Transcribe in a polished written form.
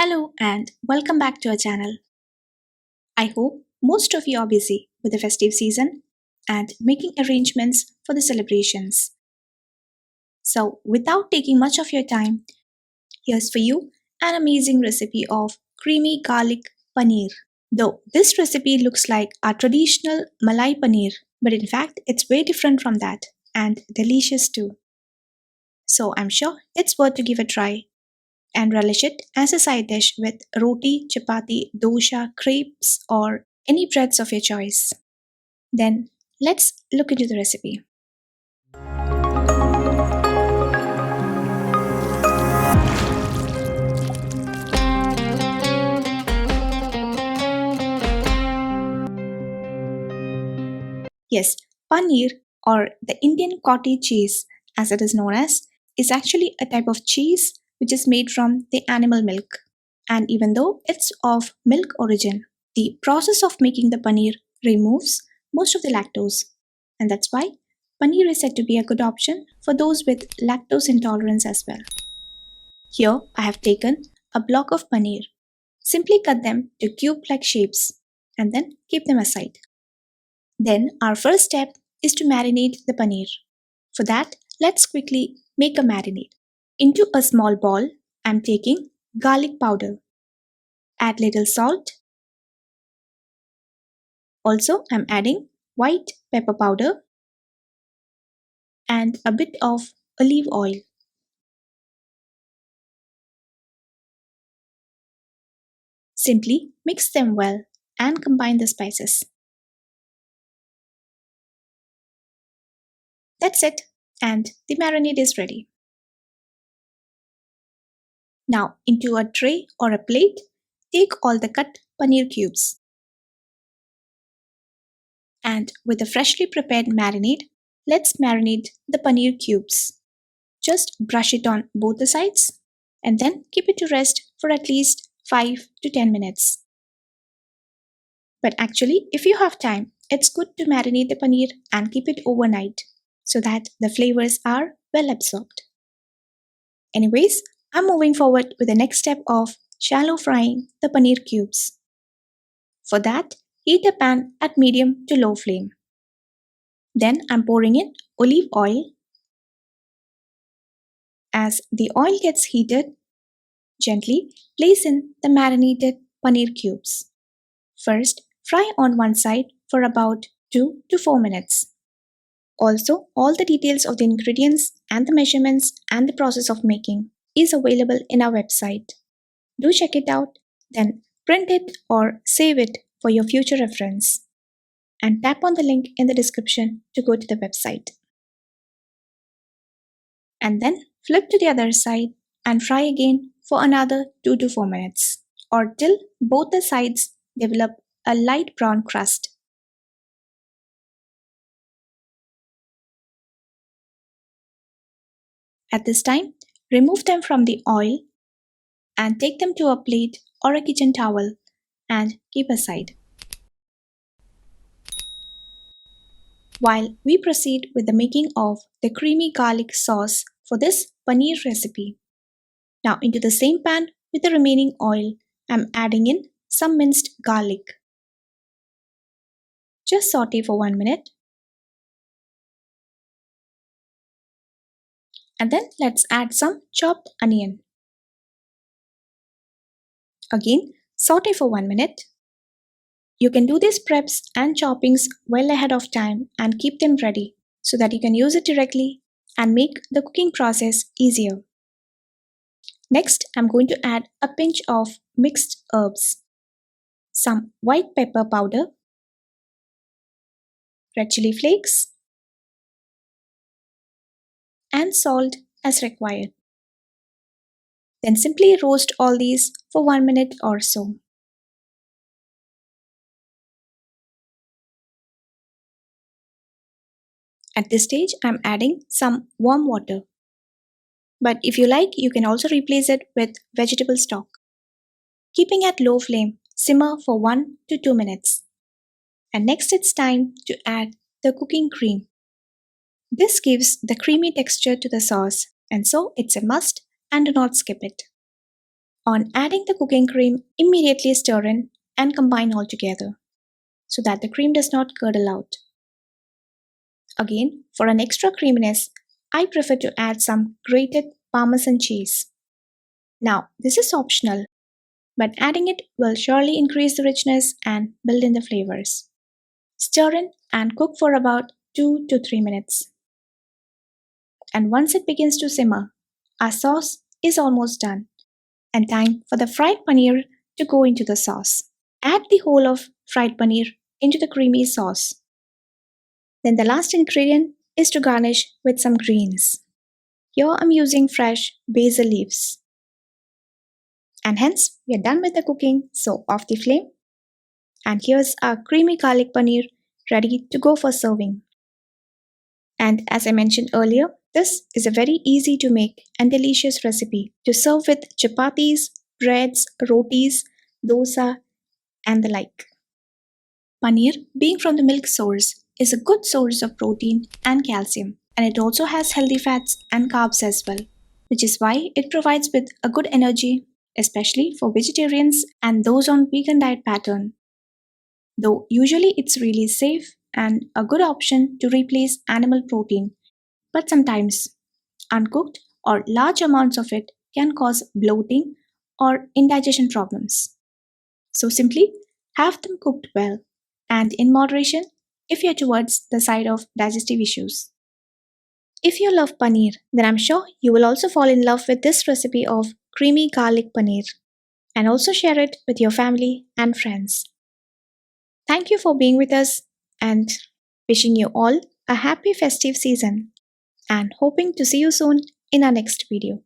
Hello and welcome back to our channel. I hope most of you are busy with the festive season and making arrangements for the celebrations. So, without taking much of your time, here's for you an amazing recipe of creamy garlic paneer. Though this recipe looks like a traditional Malai paneer, but in fact, it's way different from that and delicious too. So, I'm sure it's worth to give a try and relish it as a side dish with roti, chapati, dosa, crepes, or any breads of your choice. Then let's look into the recipe. Yes, paneer or the Indian cottage cheese, as it is known as, is actually a type of cheese which is made from the animal milk. And even though it's of milk origin, the process of making the paneer removes most of the lactose. And that's why paneer is said to be a good option for those with lactose intolerance as well. Here I have taken a block of paneer. Simply cut them to cube like shapes and then keep them aside. Then our first step is to marinate the paneer. For that, let's quickly make a marinade. Into a small bowl, I'm taking garlic powder. Add little salt. Also, I'm adding white pepper powder and a bit of olive oil. Simply mix them well and combine the spices. That's it, and the marinade is ready. Now, into a tray or a plate, take all the cut paneer cubes. And with the freshly prepared marinade, let's marinate the paneer cubes. Just brush it on both the sides and then keep it to rest for at least 5 to 10 minutes. But actually, if you have time, it's good to marinate the paneer and keep it overnight so that the flavors are well absorbed. Anyways, I'm moving forward with the next step of shallow frying the paneer cubes. For that, heat a pan at medium to low flame. Then I'm pouring in olive oil. As the oil gets heated, gently place in the marinated paneer cubes. First, fry on one side for about 2 to 4 minutes. Also, all the details of the ingredients and the measurements and the process of making is available in our website. Do check it out, then print it or save it for your future reference. And tap on the link in the description to go to the website. And then flip to the other side and fry again for another 2 to 4 minutes or till both the sides develop a light brown crust. At this time, remove them from the oil and take them to a plate or a kitchen towel and keep aside. While we proceed with the making of the creamy garlic sauce for this paneer recipe. Now into the same pan with the remaining oil, I'm adding in some minced garlic. Just saute for 1 minute. And then let's add some chopped onion. Again, saute for 1 minute. You can do these preps and choppings well ahead of time and keep them ready so that you can use it directly and make the cooking process easier. Next, I'm going to add a pinch of mixed herbs, some white pepper powder, red chili flakes, and salt as required. Then simply roast all these for 1 minute or so. At this stage, I'm adding some warm water. But if you like, you can also replace it with vegetable stock. Keeping at low flame, simmer for 1 to 2 minutes. And next it's time to add the cooking cream. This gives the creamy texture to the sauce and so it's a must and do not skip it. On adding the cooking cream, immediately stir in and combine all together so that the cream does not curdle out. Again, for an extra creaminess, I prefer to add some grated Parmesan cheese. Now, this is optional, but adding it will surely increase the richness and build in the flavors. Stir in and cook for about 2 to 3 minutes. And once it begins to simmer, our sauce is almost done and time for the fried paneer to go into the sauce. Add the whole of fried paneer into the creamy sauce. Then the last ingredient is to garnish with some greens. Here I'm using fresh basil leaves. And hence we are done with the cooking, so off the flame. And here's our creamy garlic paneer ready to go for serving. And as I mentioned earlier, this is a very easy to make and delicious recipe to serve with chapatis, breads, rotis, dosa, and the like. Paneer, being from the milk source, is a good source of protein and calcium, and it also has healthy fats and carbs as well, which is why it provides with a good energy, especially for vegetarians and those on vegan diet pattern. Though usually it's really safe and a good option to replace animal protein, but sometimes uncooked or large amounts of it can cause bloating or indigestion problems. So simply have them cooked well and in moderation if you're towards the side of digestive issues. If you love paneer, then I'm sure you will also fall in love with this recipe of creamy garlic paneer and also share it with your family and friends. Thank you for being with us and wishing you all a happy festive season and hoping to see you soon in our next video.